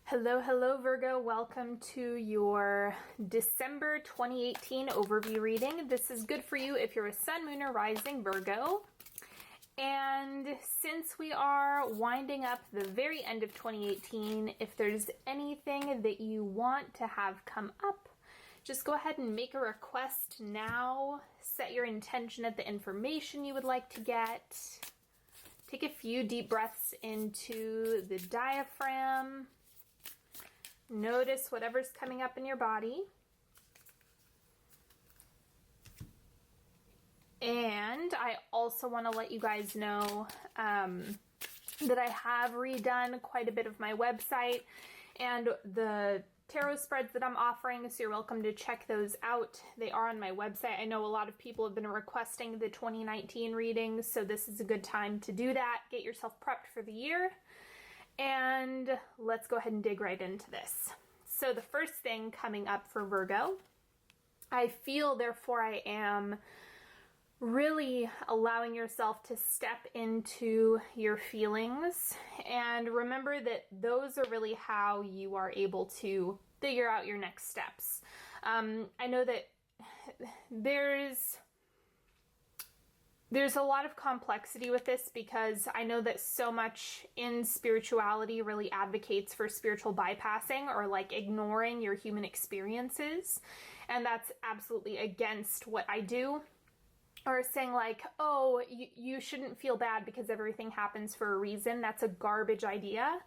Hello, hello Virgo. Welcome to your December 2018 overview reading. This is good for you if you're a sun, moon, or rising Virgo. And since we are winding up the very end of 2018, if there's anything that you want to have come up, just go ahead and make a request now. Set your intention at the information you would like to get. Take a few deep breaths into the diaphragm. Notice whatever's coming up in your body. And I also want to let you guys know that I have redone quite a bit of my website and the tarot spreads that I'm offering, so you're welcome to check those out. They are on my website. I know a lot of people have been requesting the 2019 readings, so this is a good time to do that. Get yourself prepped for the year. And let's go ahead and dig right into this. So the first thing coming up for Virgo, I feel, therefore I am really allowing yourself to step into your feelings. And remember that those are really how you are able to figure out your next steps. I know that there's a lot of complexity with this because I know that so much in spirituality really advocates for spiritual bypassing or like ignoring your human experiences. And that's absolutely against what I do. Or saying like, oh, you shouldn't feel bad because everything happens for a reason. That's a garbage idea.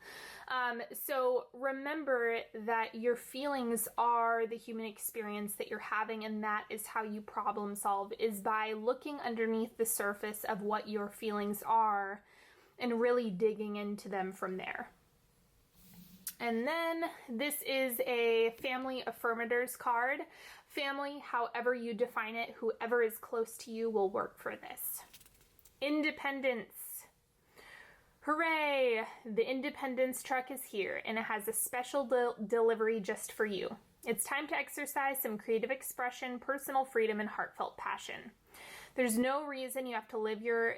So remember that your feelings are the human experience that you're having, and that is how you problem solve, is by looking underneath the surface of what your feelings are and really digging into them from there. And then this is a family affirmators card. Family, however you define it, whoever is close to you will work for this. Independence. Hooray! The Independence truck is here, and it has a special delivery just for you. It's time to exercise some creative expression, personal freedom, and heartfelt passion. There's no reason you have to live your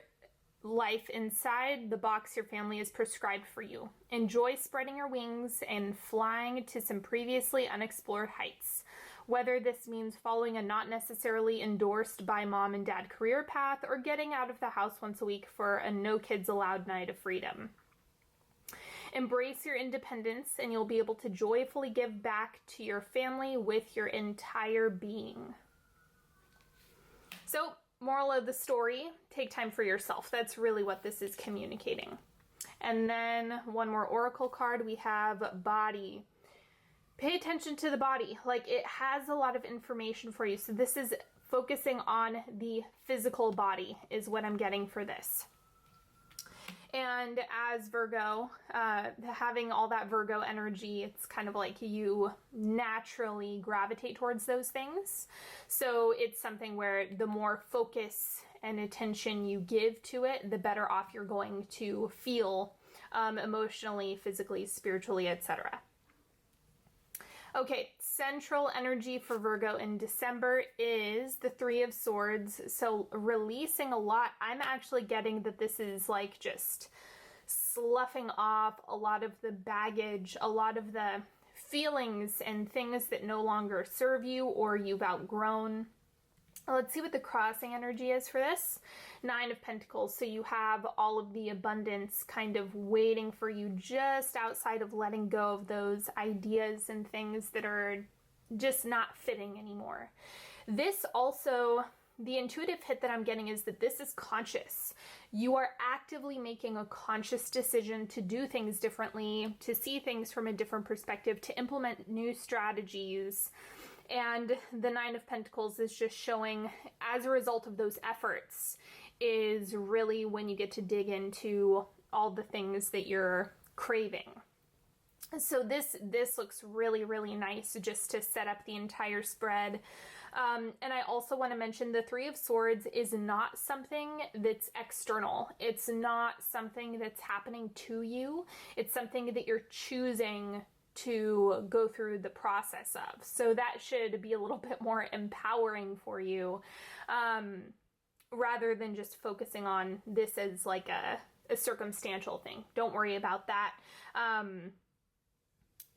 life inside the box your family has prescribed for you. Enjoy spreading your wings and flying to some previously unexplored heights. Whether this means following a not necessarily endorsed by mom and dad career path or getting out of the house once a week for a no kids allowed night of freedom. Embrace your independence and you'll be able to joyfully give back to your family with your entire being. So, moral of the story, take time for yourself. That's really what this is communicating. And then one more oracle card, we have body. Pay attention to the body. Like, it has a lot of information for you. So this is focusing on the physical body is what I'm getting for this. And as Virgo, having all that Virgo energy, it's kind of like you naturally gravitate towards those things. So it's something where the more focus and attention you give to it, the better off you're going to feel emotionally, physically, spiritually, etc. Okay, central energy for Virgo in December is the Three of Swords. So releasing a lot. I'm actually getting that this is like just sloughing off a lot of the baggage, a lot of the feelings and things that no longer serve you or you've outgrown. Let's see what the crossing energy is for this. Nine of Pentacles. So you have all of the abundance kind of waiting for you just outside of letting go of those ideas and things that are just not fitting anymore. This also, the intuitive hit that I'm getting is that this is conscious. You are actively making a conscious decision to do things differently, to see things from a different perspective, to implement new strategies. And the Nine of Pentacles is just showing, as a result of those efforts, is really when you get to dig into all the things that you're craving. So this looks really, really nice just to set up the entire spread. And I also want to mention the Three of Swords is not something that's external. It's not something that's happening to you. It's something that you're choosing to go through the process of. So that should be a little bit more empowering for you, rather than just focusing on this as like a circumstantial thing. Don't worry about that.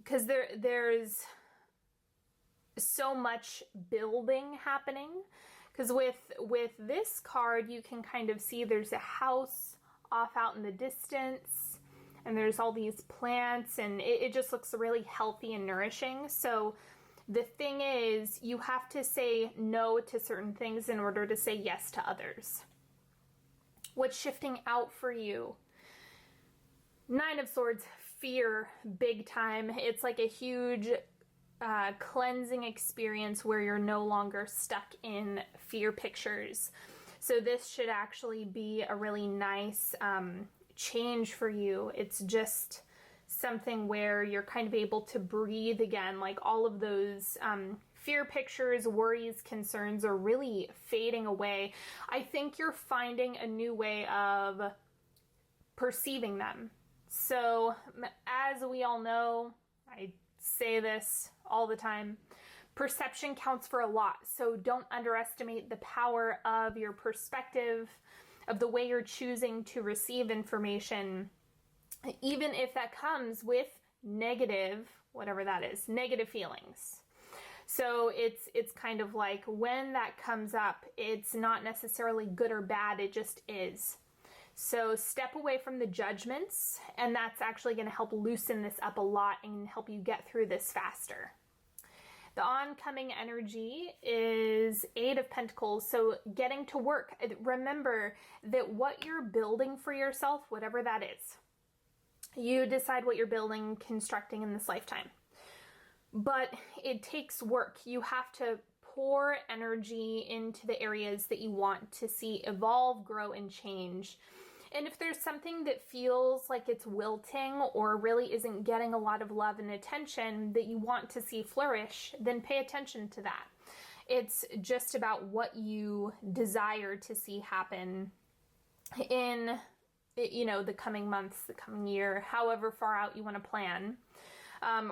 because there's so much building happening. Because with this card, you can kind of see there's a house off out in the distance, and there's all these plants, and it just looks really healthy and nourishing. So the thing is, you have to say no to certain things in order to say yes to others. What's shifting out for you? Nine of Swords, fear, big time. It's like a huge cleansing experience where you're no longer stuck in fear pictures. So this should actually be a really nice change for you. It's just something where you're kind of able to breathe again, like all of those fear pictures, worries, concerns are really fading away. I think you're finding a new way of perceiving them. So as we all know, I say this all the time, perception counts for a lot. So don't underestimate the power of your perspective, of the way you're choosing to receive information, even if that comes with negative, whatever that is, negative feelings. So it's kind of like when that comes up, it's not necessarily good or bad, it just is. So step away from the judgments, and that's actually going to help loosen this up a lot and help you get through this faster. The oncoming energy is Eight of Pentacles, so getting to work. Remember that what you're building for yourself, whatever that is, you decide what you're building, constructing in this lifetime. But it takes work. You have to pour energy into the areas that you want to see evolve, grow, and change. And if there's something that feels like it's wilting or really isn't getting a lot of love and attention that you want to see flourish, then pay attention to that. It's just about what you desire to see happen in, you know, the coming months, the coming year, however far out you want to plan.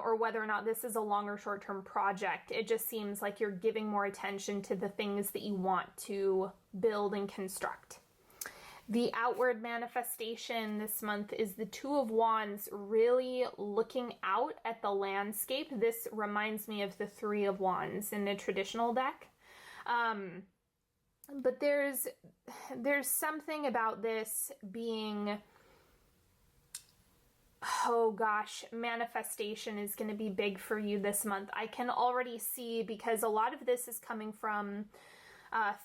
Or whether or not this is a long or short-term project. It just seems like you're giving more attention to the things that you want to build and construct. The outward manifestation this month is the Two of Wands, really looking out at the landscape. This reminds me of the Three of Wands in the traditional deck. But there's something about this being, oh gosh, manifestation is going to be big for you this month. I can already see, because a lot of this is coming from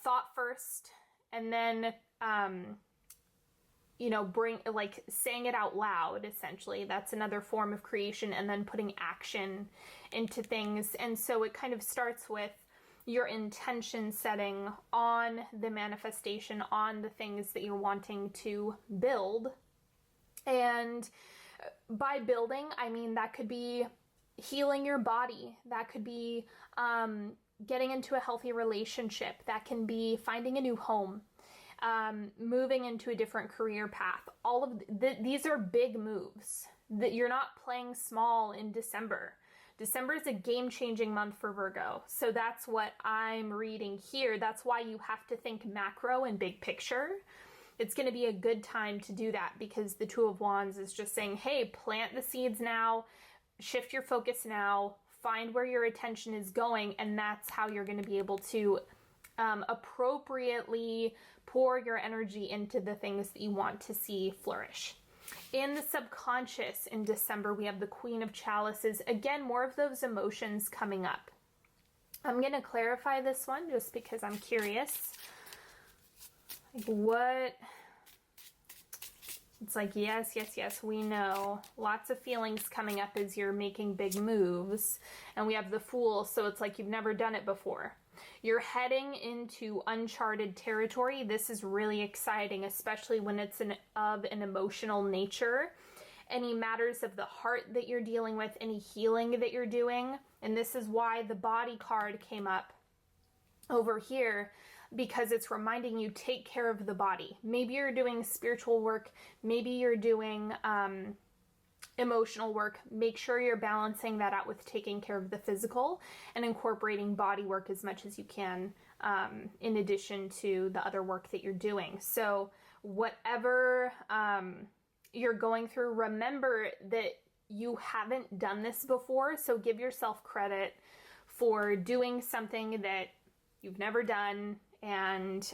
thought first, and then you know, saying it out loud, essentially. That's another form of creation, and then putting action into things. And so it kind of starts with your intention setting on the manifestation, on the things that you're wanting to build. And by building, I mean that could be healing your body. That could be getting into a healthy relationship. That can be finding a new home. Moving into a different career path. All of these are big moves that you're not playing small in December. December is a game-changing month for Virgo. So that's what I'm reading here. That's why you have to think macro and big picture. It's going to be a good time to do that, because the Two of Wands is just saying, hey, plant the seeds now, shift your focus now, find where your attention is going, and that's how you're going to be able to appropriately pour your energy into the things that you want to see flourish. In the subconscious in December, we have the Queen of Chalices. Again, more of those emotions coming up. I'm going to clarify this one just because I'm curious. Like what? It's like, yes, we know. Lots of feelings coming up as you're making big moves. And we have the Fool, so it's like you've never done it before. You're heading into uncharted territory. This is really exciting, especially when it's of an emotional nature. Any matters of the heart that you're dealing with, any healing that you're doing. And this is why the Body card came up over here, because it's reminding you, take care of the body. Maybe you're doing spiritual work. Maybe you're doing emotional work. Make sure you're balancing that out with taking care of the physical and incorporating body work as much as you can, in addition to the other work that you're doing. So whatever you're going through, remember that you haven't done this before, so give yourself credit for doing something that you've never done, and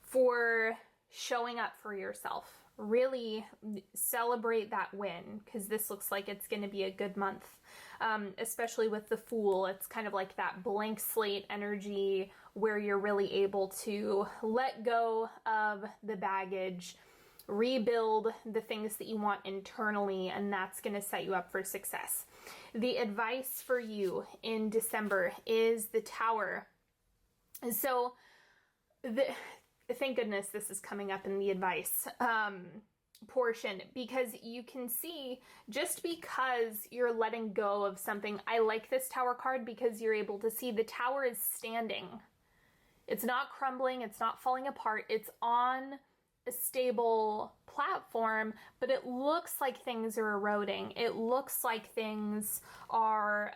for showing up for yourself. Really celebrate that win, because this looks like it's going to be a good month, especially with the Fool. It's kind of like that blank slate energy where you're really able to let go of the baggage, rebuild the things that you want internally, and that's going to set you up for success. The advice for you in December is the Tower. So thank goodness this is coming up in the advice portion, because you can see, just because you're letting go of something, I like this Tower card because you're able to see the Tower is standing. It's not crumbling, it's not falling apart, it's on a stable platform, but it looks like things are eroding. It looks like things are,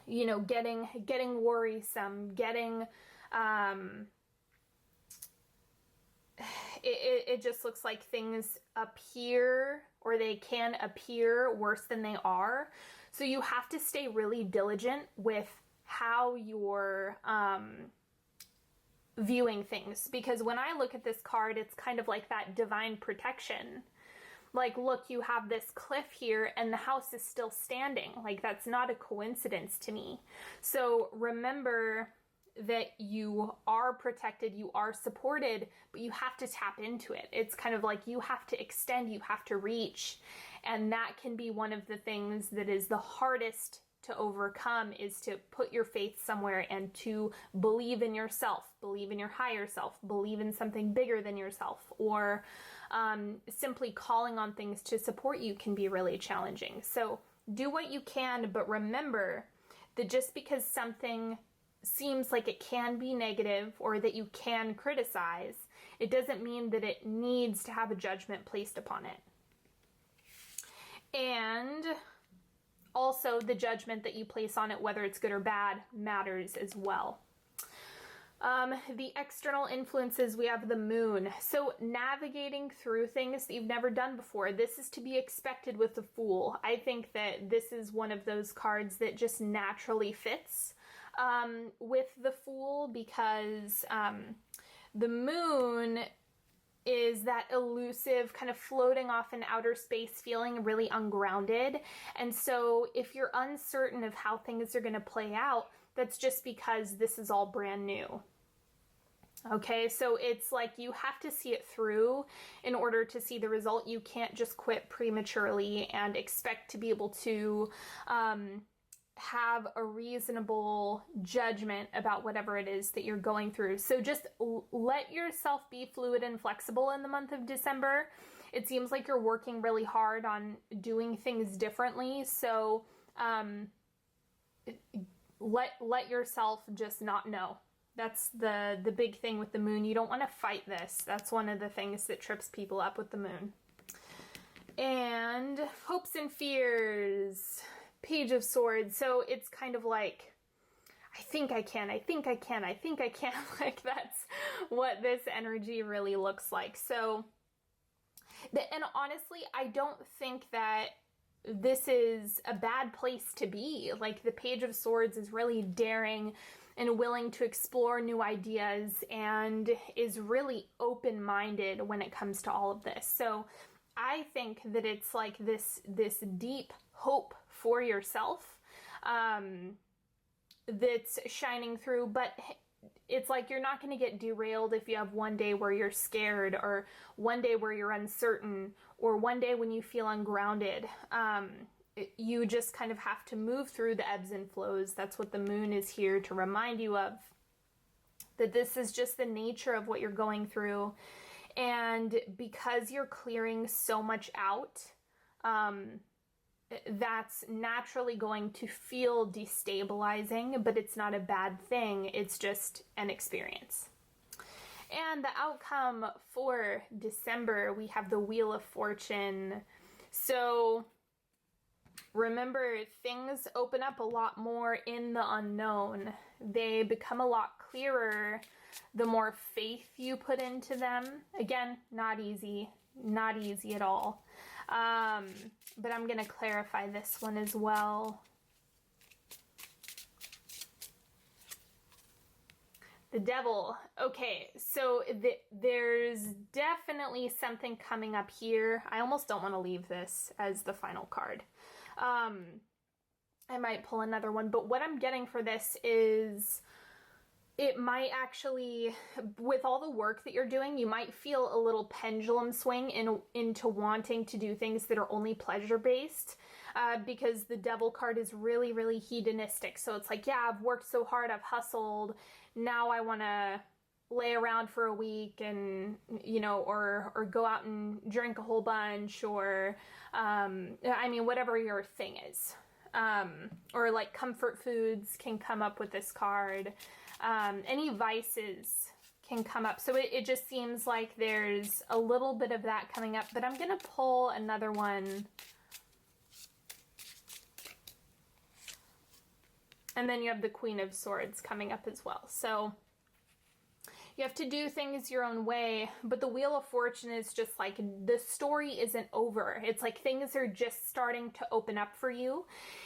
you know, getting worrisome, getting, it just looks like things appear, or they can appear worse than they are. So you have to stay really diligent with how you're viewing things, because when I look at this card, it's kind of like that divine protection. Like, look, you have this cliff here and the house is still standing. Like, that's not a coincidence to me. So remember that you are protected, you are supported, but you have to tap into it. It's kind of like you have to extend, you have to reach. And that can be one of the things that is the hardest to overcome, is to put your faith somewhere and to believe in yourself, believe in your higher self, believe in something bigger than yourself, or simply calling on things to support you can be really challenging. So do what you can, but remember that just because something seems like it can be negative or that you can criticize, it doesn't mean that it needs to have a judgment placed upon it. And also the judgment that you place on it, whether it's good or bad, matters as well. The external influences, we have the Moon. So navigating through things that you've never done before, this is to be expected with the Fool. I think that this is one of those cards that just naturally fits with the Fool, because the Moon is that elusive, kind of floating off in outer space, feeling really ungrounded. And so if you're uncertain of how things are going to play out, that's just because this is all brand new. Okay, so it's like you have to see it through in order to see the result. You can't just quit prematurely and expect to be able to have a reasonable judgment about whatever it is that you're going through. So just let yourself be fluid and flexible in the month of December. It seems like you're working really hard on doing things differently. So let yourself just not know. That's the big thing with the Moon. You don't want to fight this. That's one of the things that trips people up with the Moon. And hopes and fears. Page of Swords. So it's kind of like, I think I can, I think I can, I think I can. Like, that's what this energy really looks like. So, and honestly, I don't think that this is a bad place to be. Like, the Page of Swords is really daring and willing to explore new ideas and is really open-minded when it comes to all of this. So I think that it's like this deep hope for yourself that's shining through, but it's like you're not going to get derailed if you have one day where you're scared, or one day where you're uncertain, or one day when you feel ungrounded. You just kind of have to move through the ebbs and flows. That's what the Moon is here to remind you of, that this is just the nature of what you're going through. And because you're clearing so much out, that's naturally going to feel destabilizing, but it's not a bad thing. It's just an experience. And the outcome for December, we have the Wheel of Fortune. So remember, things open up a lot more in the unknown. They become a lot clearer the more faith you put into them. Again, not easy at all. But I'm going to clarify this one as well. The Devil. Okay, so there's definitely something coming up here. I almost don't want to leave this as the final card. I might pull another one, but what I'm getting for this is it might actually, with all the work that you're doing, you might feel a little pendulum swing into wanting to do things that are only pleasure-based, because the Devil card is really, really hedonistic. So it's like, yeah, I've worked so hard, I've hustled, now I want to lay around for a week and, you know, or go out and drink a whole bunch, or, I mean, whatever your thing is. Or like comfort foods can come up with this card. Any vices can come up. So it just seems like there's a little bit of that coming up, but I'm going to pull another one. And then you have the Queen of Swords coming up as well. So you have to do things your own way, but the Wheel of Fortune is just like, the story isn't over. It's like things are just starting to open up for you,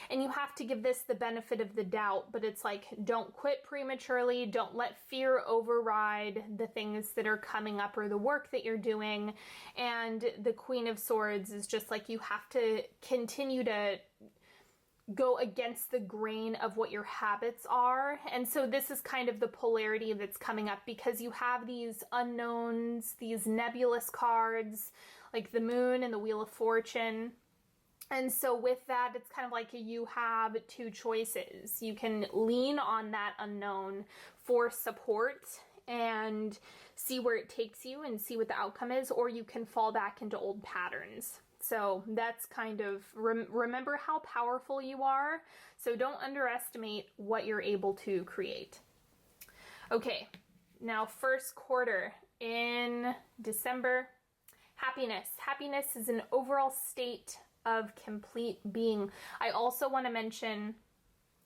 and you have to give this the benefit of the doubt, but it's like, don't quit prematurely. Don't let fear override the things that are coming up or the work that you're doing. And the Queen of Swords is just like, you have to continue to go against the grain of what your habits are. And so this is kind of the polarity that's coming up, because you have these unknowns, these nebulous cards, like the Moon and the Wheel of Fortune. And so with that, it's kind of like you have two choices. You can lean on that unknown for support and see where it takes you and see what the outcome is, or you can fall back into old patterns. So that's kind of, remember how powerful you are. So don't underestimate what you're able to create. Okay, now first quarter in December, happiness. Happiness is an overall state of complete being. I also want to mention,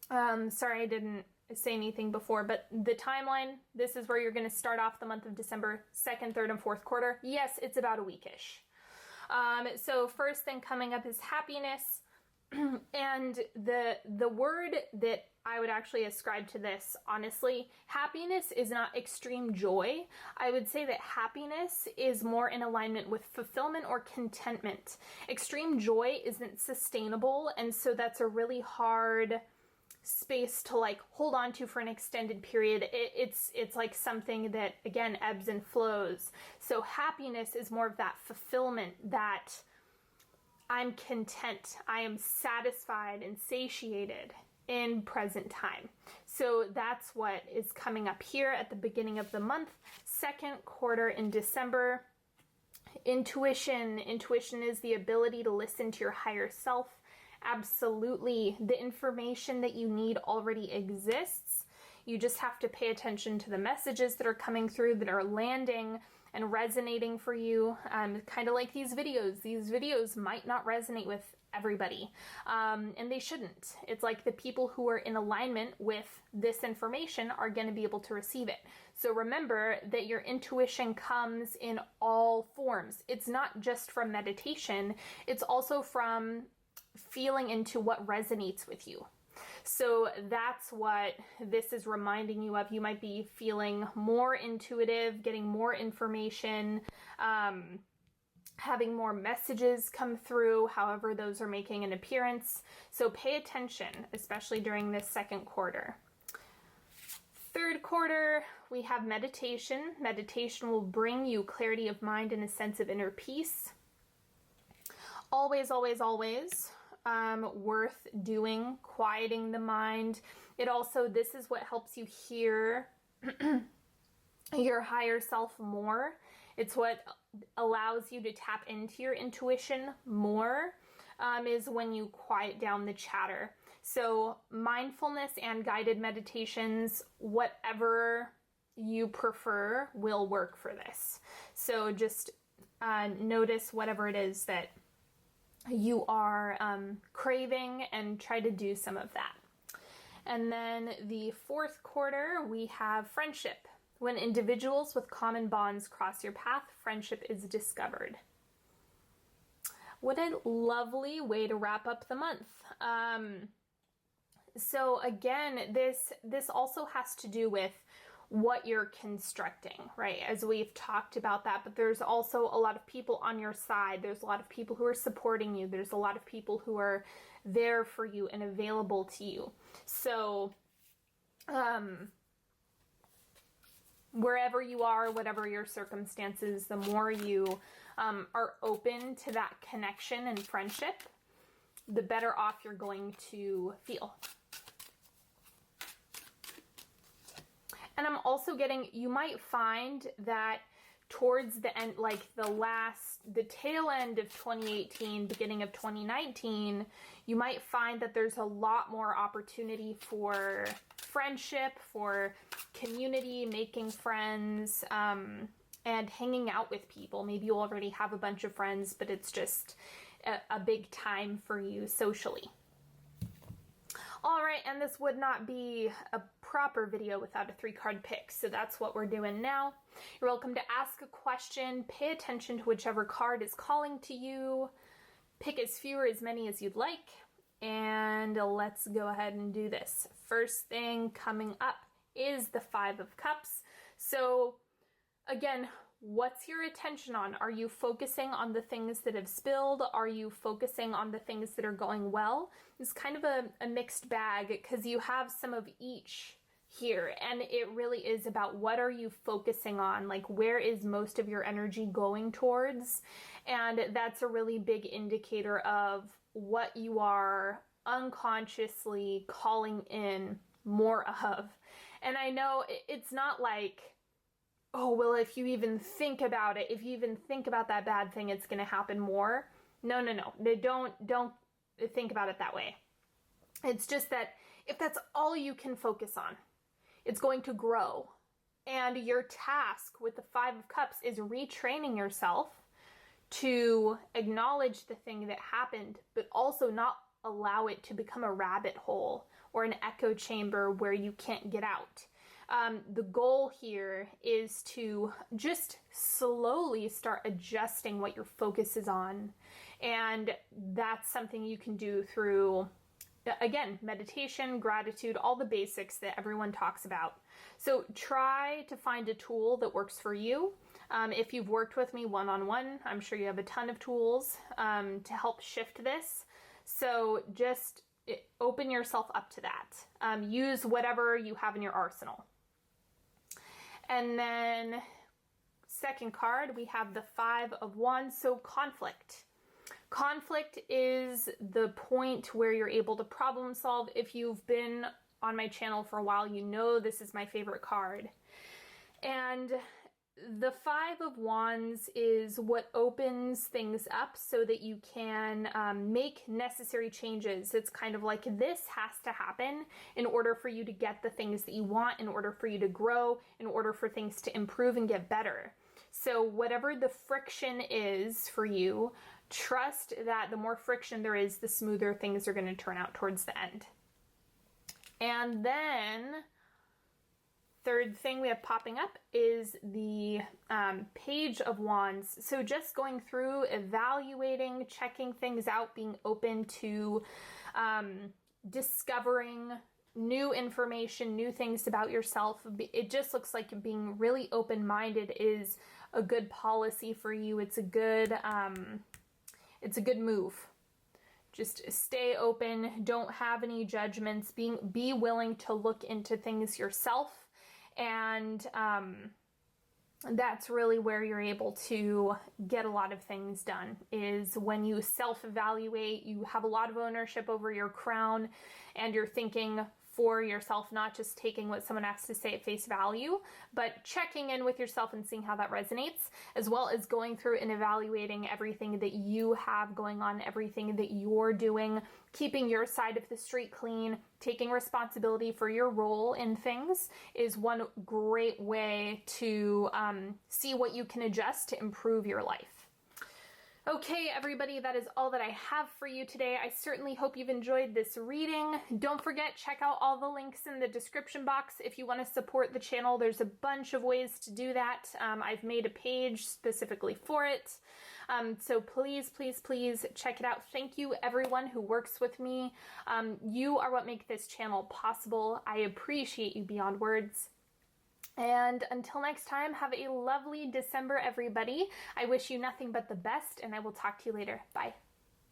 sorry I didn't say anything before, but the timeline, this is where you're going to start off the month of December, second, third, and fourth quarter. Yes, it's about a weekish. So first thing coming up is happiness, and the word that I would actually ascribe to this, honestly, happiness is not extreme joy. I would say that happiness is more in alignment with fulfillment or contentment. Extreme joy isn't sustainable, and so that's a really hard space to like hold on to for an extended period. It's like something that, again, ebbs and flows. So happiness is more of that fulfillment, that I'm content, I am satisfied and satiated in present time. So that's what is coming up here at the beginning of the month, second quarter in December. Intuition is the ability to listen to your higher self. Absolutely. The information that you need already exists. You just have to pay attention to the messages that are coming through, that are landing and resonating for you. Kind of like these videos. These videos might not resonate with everybody, and they shouldn't. It's like the people who are in alignment with this information are going to be able to receive it. So remember that your intuition comes in all forms. It's not just from meditation. It's also from feeling into what resonates with you. So that's what this is reminding you of. You might be feeling more intuitive, getting more information, having more messages come through, however those are making an appearance. So pay attention, especially during this second quarter. Third quarter, we have meditation. Meditation will bring you clarity of mind and a sense of inner peace. Always, always, always worth doing, quieting the mind. It also, this is what helps you hear your higher self more. It's what allows you to tap into your intuition more, is when you quiet down the chatter. So mindfulness and guided meditations, whatever you prefer, will work for this. So just notice whatever it is that you are craving and try to do some of that. And then the fourth quarter, we have friendship. When individuals with common bonds cross your path, friendship is discovered. What a lovely way to wrap up the month. So again, this also has to do with what you're constructing, right? As we've talked about that, but there's also a lot of people on your side. There's a lot of people who are supporting you. There's a lot of people who are there for you and available to you. So, wherever you are, whatever your circumstances, the more you are open to that connection and friendship, the better off you're going to feel. And I'm also getting, you might find that towards the end, like the tail end of 2018, beginning of 2019, you might find that there's a lot more opportunity for friendship, for community, making friends, and hanging out with people. Maybe you already have a bunch of friends, but it's just a big time for you socially. All right, and this would not be a proper video without a 3-card pick, so that's what we're doing now. You're welcome to ask a question, pay attention to whichever card is calling to you, pick as few or as many as you'd like, and let's go ahead and do this. First thing coming up is the 5 of Cups. So again, what's your attention on? Are you focusing on the things that have spilled? Are you focusing on the things that are going well? It's kind of a mixed bag because you have some of each here, and it really is about what are you focusing on? Like, where is most of your energy going towards? And that's a really big indicator of what you are unconsciously calling in more of. And I know it's not like, oh, well, if you even think about it, if you even think about that bad thing, it's going to happen more. No. Don't think about it that way. It's just that if that's all you can focus on, it's going to grow. And your task with the 5 of Cups is retraining yourself to acknowledge the thing that happened, but also not allow it to become a rabbit hole or an echo chamber where you can't get out. The goal here is to just slowly start adjusting what your focus is on. And that's something you can do through, again, meditation, gratitude, all the basics that everyone talks about. So try to find a tool that works for you. If you've worked with me one-on-one, I'm sure you have a ton of tools to help shift this. So just open yourself up to that. Use whatever you have in your arsenal. And then second card, we have the 5 of Wands, so conflict. Conflict is the point where you're able to problem solve. If you've been on my channel for a while, you know this is my favorite card. And the 5 of Wands is what opens things up so that you can make necessary changes. It's kind of like this has to happen in order for you to get the things that you want, in order for you to grow, in order for things to improve and get better. So whatever the friction is for you, trust that the more friction there is, the smoother things are going to turn out towards the end. And then third thing we have popping up is the Page of Wands. So just going through, evaluating, checking things out, being open to discovering new information, new things about yourself. It just looks like being really open-minded is a good policy for you. It's a good move. Just stay open. Don't have any judgments. Be willing to look into things yourself. And that's really where you're able to get a lot of things done, is when you self-evaluate, you have a lot of ownership over your crown, and you're thinking for yourself, not just taking what someone has to say at face value, but checking in with yourself and seeing how that resonates, as well as going through and evaluating everything that you have going on, everything that you're doing, keeping your side of the street clean, taking responsibility for your role in things is one great way to see what you can adjust to improve your life. Okay, everybody, that is all that I have for you today. I certainly hope you've enjoyed this reading. Don't forget, check out all the links in the description box. If you want to support the channel, there's a bunch of ways to do that. I've made a page specifically for it. So please, please, please check it out. Thank you everyone who works with me. You are what make this channel possible. I appreciate you beyond words. And until next time, have a lovely December, everybody. I wish you nothing but the best, and I will talk to you later. Bye.